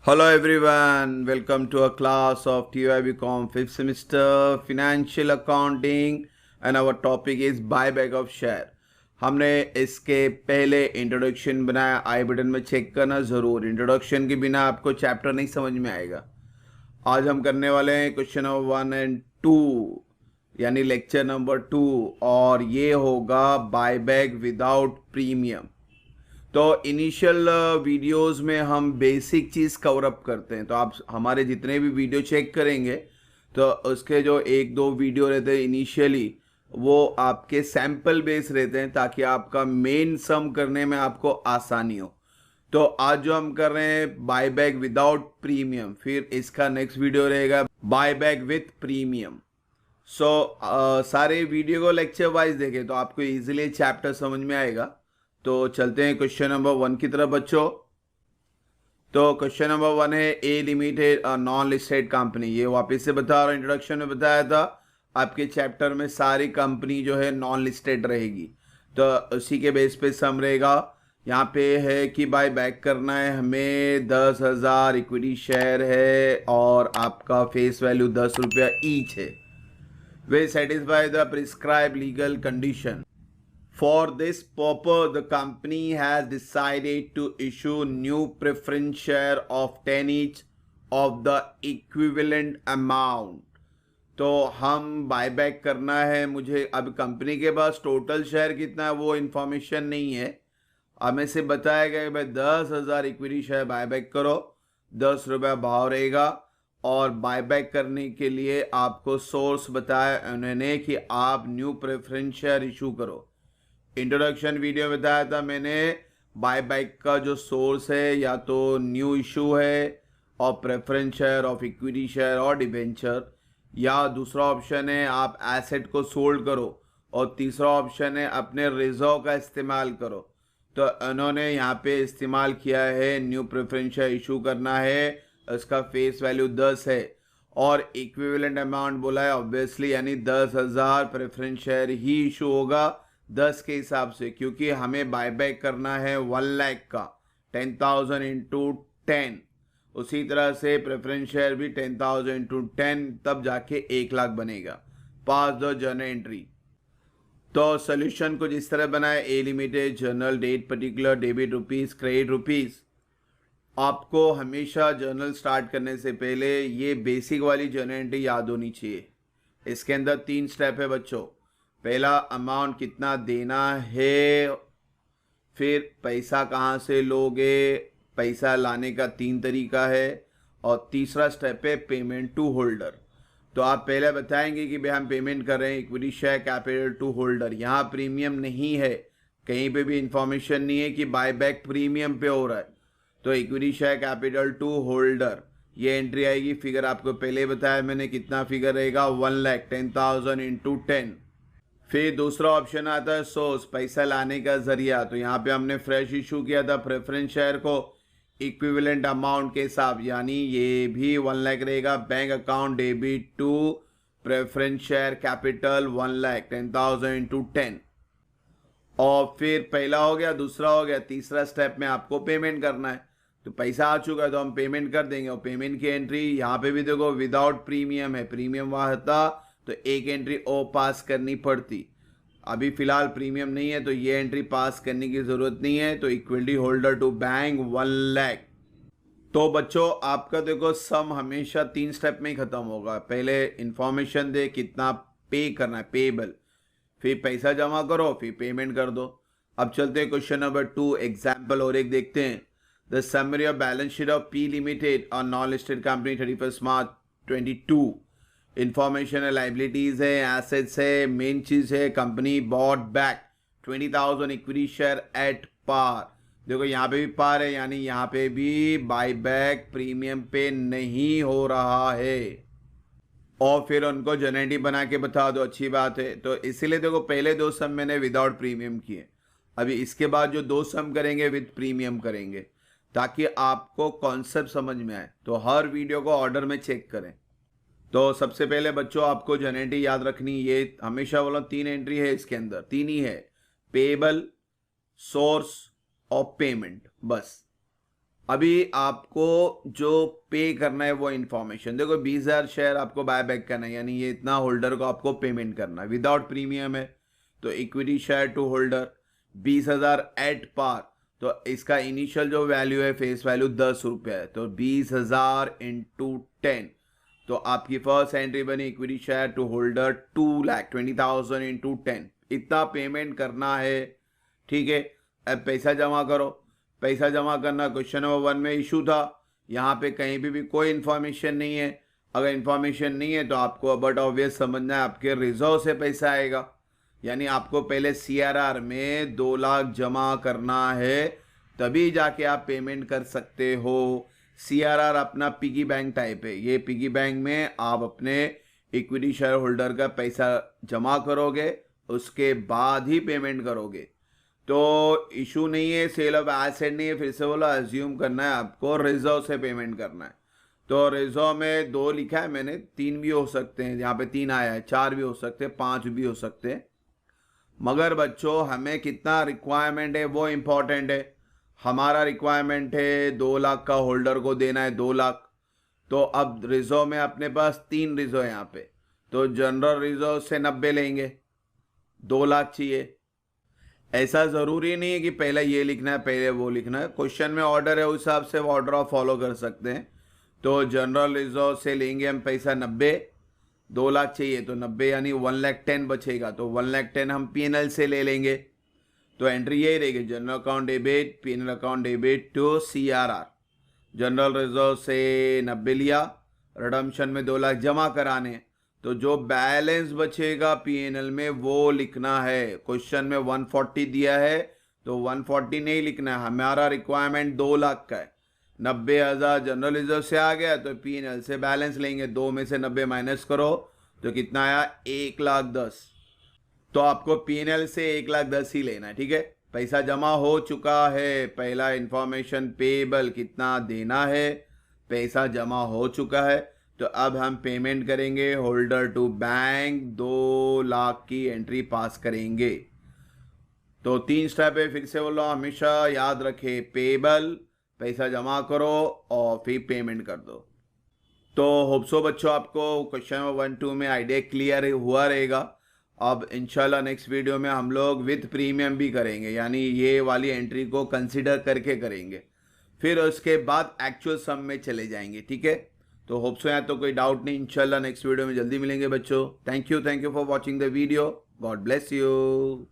Hello everyone, welcome to a class of TYBCom 5th semester Financial Accounting and our topic is buyback of share। हमने इसके पहले introduction बनाया, आई button में check करना ज़रूर। Introduction के बिना आपको चैप्टर नहीं समझ में आएगा। आज हम करने वाले हैं क्वेश्चन नंबर 1 एंड 2 यानी लेक्चर नंबर 2 और ये होगा बायबैक विदाउट प्रीमियम। तो इनिशियल वीडियोस में हम बेसिक चीज़ कवर अप करते हैं। तो आप हमारे जितने भी वीडियो चेक करेंगे तो उसके जो एक दो वीडियो रहते हैं इनिशियली वो आपके सैंपल बेस रहते हैं ताकि आपका मेन सम करने में आपको आसानी हो। तो आज जो हम कर रहे हैं बायबैक विदाउट प्रीमियम, फिर इसका नेक्स्ट वीडियो रहेगा बायबैक विथ प्रीमियम। सारे वीडियो को लेक्चर वाइज देखें तो आपको इजीली चैप्टर समझ में आएगा। तो चलते हैं क्वेश्चन नंबर 1 की तरफ बच्चों। तो क्वेश्चन नंबर 1 है ए लिमिटेड नॉन लिस्टेड कंपनी। ये वापस से बता रहा हूँ, इंट्रोडक्शन में बताया था आपके चैप्टर में सारी कंपनी जो है नॉन लिस्टेड रहेगी। तो उसी के बेस पे सम रहेगा। यहाँ पे है कि बाय बैक करना है हमें 10,000 इक्विटी शेयर है और आपका फेस वैल्यू 10 रुपया ईच है। They satisfy the prescribed legal condition. For this purpose, the company has decided to issue new preference share of 10 each of the equivalent amount. तो हम बायबैक करना है, मुझे अब कंपनी के पास टोटल शेयर कितना है वो इन्फॉर्मेशन नहीं है। हमें से बताया गया कि भाई 10,000 इक्विटी शेयर बायबैक करो, 10 रुपया भाव रहेगा और बायबैक करने के लिए आपको सोर्स बताया उन्होंने कि आप न्यू प्रेफरेंस शेयर इशू करो। इंट्रोडक्शन वीडियो में बताया था मैंने बायबैक का जो सोर्स है या तो न्यू इशू है और preference share of equity share और डिबेंचर, या दूसरा ऑप्शन है आप एसेट को सोल्ड करो और तीसरा ऑप्शन है अपने रिजर्व का इस्तेमाल करो। तो उन्होंने यहाँ पे इस्तेमाल किया है न्यू प्रेफरेंस शेयर इशू करना है, उसका फेस वैल्यू 10 है और इक्विवेलेंट अमाउंट बोला है ऑब्वियसली, यानी 10,000 प्रेफरेंस शेयर ही इशू होगा 10 के हिसाब से, क्योंकि हमें बायबैक करना है 1 लाख का 10,000 इंटू 10। उसी तरह से प्रेफरेंस शेयर भी 10,000 इंटू 10 तब जाके 1 लाख बनेगा। पास दो जर्नल एंट्री। तो सोल्यूशन कुछ इस तरह बनाए, a limited journal date particular debit rupees credit rupees. आपको हमेशा जर्नल स्टार्ट करने से पहले ये बेसिक वाली जर्नल एंट्री याद होनी चाहिए। इसके अंदर 3 स्टेप है बच्चों। पहला अमाउंट कितना देना है, फिर पैसा कहाँ से लोगे, पैसा लाने का 3 तरीका है और तीसरा स्टेप है पेमेंट टू होल्डर। तो आप पहले बताएंगे कि भाई हम पेमेंट कर रहे हैं equity share capital to holder. यहाँ प्रीमियम नहीं है, कहीं पे भी इंफॉर्मेशन नहीं है कि बायबैक प्रीमियम पे हो रहा है। तो equity share capital to holder ये एंट्री आएगी। फिगर आपको पहले बताया मैंने कितना फिगर रहेगा, 1 लाख 10,000 इंटू 10। फिर दूसरा ऑप्शन आता है सोर्स, पैसा लाने का जरिया। तो यहाँ पे हमने फ्रेश इशू किया था प्रेफरेंस शेयर को इक्विवेलेंट अमाउंट के हिसाब, यानी ये भी 1 लाख रहेगा। Bank account debit to preference share capital 1 lakh 10,000 into 10। और फिर पहला हो गया, दूसरा हो गया, तीसरा स्टेप में आपको पेमेंट करना है। तो पैसा आ चुका है तो हम पेमेंट कर देंगे और पेमेंट की एंट्री यहाँ पे भी देखो विदाउट प्रीमियम है, प्रीमियम वहाँ था तो एक एंट्री ओ पास करनी पड़ती। अभी फिलहाल प्रीमियम नहीं है तो ये एंट्री पास करने की ज़रूरत नहीं है। तो equity holder to bank 1 lakh. तो बच्चों आपका देखो सम हमेशा 3 स्टेप में ही ख़त्म होगा। पहले इंफॉर्मेशन दे कितना पे करना है पेबल, फिर पैसा जमा करो, फिर पेमेंट कर दो। अब चलते हैं क्वेश्चन नंबर 2 एग्जाम्पल और एक देखते हैं। The summary of balance sheet of P limited और non listed company 31 March 22। Information है, लाइबिलिटीज है, एसेट्स है, मेन चीज है company bought back 20,000 equity share at par. देखो यहाँ पे भी पार है, यानी यहाँ पे भी बाय बैक प्रीमियम पे नहीं हो रहा है। और फिर उनको जनरेटिव बना के बता दो, अच्छी बात है। तो इसीलिए देखो पहले 2 सम मैंने विदाउट प्रीमियम किए, अभी इसके बाद जो 2 सम करेंगे विद प्रीमियम करेंगे ताकि आपको कॉन्सेप्ट समझ में आए। तो हर वीडियो को ऑर्डर में चेक करें। तो सबसे पहले बच्चों आपको जनरेटिव याद रखनी, ये हमेशा बोलो 3 एंट्री है इसके अंदर, 3 ही है, पेबल, सोर्स और पेमेंट, बस अभी आपको जो पे करना है वो इन्फॉर्मेशन देखो, 20,000 शेयर आपको बाय बैक करना है, यानी ये इतना होल्डर को आपको पेमेंट करना है, विदाउट प्रीमियम है। तो equity share to holder 20,000 at par, तो इसका इनिशियल जो वैल्यू है फेस वैल्यू 10 रुपये है, तो 20,000 इंटू 10, तो आपकी फर्स्ट एंट्री बनी equity share to holder 2,20,000 into 10, इतना पेमेंट करना है। ठीक है, अब पैसा जमा करो। पैसा जमा करना क्वेश्चन नंबर 1 में इशू था, यहाँ पे कहीं भी कोई इन्फॉर्मेशन नहीं है। अगर इन्फॉर्मेशन नहीं है तो आपको बट ऑब्वियस समझना है आपके रिजर्व से पैसा आएगा, यानी आपको पहले CRR में 2 लाख जमा करना है, तभी जाके आप पेमेंट कर सकते हो। CRR अपना पिगी बैंक टाइप है, ये पिगी बैंक में आप अपने इक्विटी शेयर होल्डर का पैसा जमा करोगे, उसके बाद ही पेमेंट करोगे। तो इशू नहीं है, सेल ऑफ एसेट नहीं है, फिर से बोला अज्यूम करना है आपको रिजर्व से पेमेंट करना है। तो रिजर्व में 2 लिखा है मैंने, 3 भी हो सकते हैं, यहाँ पे 3 आया है, 4 भी हो सकते हैं, 5 भी हो सकते हैं, मगर बच्चों हमें कितना रिक्वायरमेंट है वो इम्पॉर्टेंट है। हमारा रिक्वायरमेंट है 2 लाख का होल्डर को देना है 2 लाख। तो अब रिजर्व में अपने पास 3 रिजर्व है यहाँ पे, तो जनरल रिजर्व से 90 लेंगे, 2 लाख चाहिए। ऐसा ज़रूरी नहीं है कि पहले ये लिखना है पहले वो लिखना है, क्वेश्चन में ऑर्डर है उस हिसाब से ऑर्डर ऑफ फॉलो कर सकते हैं। तो जनरल रिजर्व से लेंगे हम पैसा 90, 2 लाख चाहिए तो 90 यानी 1,10,000 बचेगा, तो 1,10,000 हम PNL से ले लेंगे। तो एंट्री यही रहेगी, general account debit PNL account debit to CRR। General reserve से 90 लिया, रिडम्पशन में 2 लाख जमा कराने, तो जो बैलेंस बचेगा PNL में वो लिखना है। क्वेश्चन में 140 दिया है तो 140 नहीं लिखना है, हमारा रिक्वायरमेंट 2 लाख का है। 90,000 जनरल रिजर्व से आ गया तो PNL से बैलेंस लेंगे, 2 में से 90 माइनस करो तो कितना आया 1,10,000। तो आपको PNL से 1,10,000 ही लेना है। ठीक है, पैसा जमा हो चुका है, पहला इंफॉर्मेशन पेबल कितना देना है, पैसा जमा हो चुका है, तो अब हम पेमेंट करेंगे होल्डर टू बैंक, 2 लाख की एंट्री पास करेंगे। तो 3 स्टेप है, फिर से बोलो हमेशा याद रखे, पेबल पैसा जमा करो और फिर पेमेंट कर दो। तो होप सो बच्चों आपको क्वेश्चन नंबर 1, 2 में आइडिया क्लियर हुआ रहेगा। अब इंशाल्लाह नेक्स्ट वीडियो में हम लोग विथ प्रीमियम भी करेंगे, यानी ये वाली एंट्री को कंसिडर करके करेंगे, फिर उसके बाद एक्चुअल सम में चले जाएंगे। ठीक है, तो होप सो यहाँ तो कोई डाउट नहीं, इंशाल्लाह नेक्स्ट वीडियो में जल्दी मिलेंगे बच्चों। Thank you for watching the video, God bless you.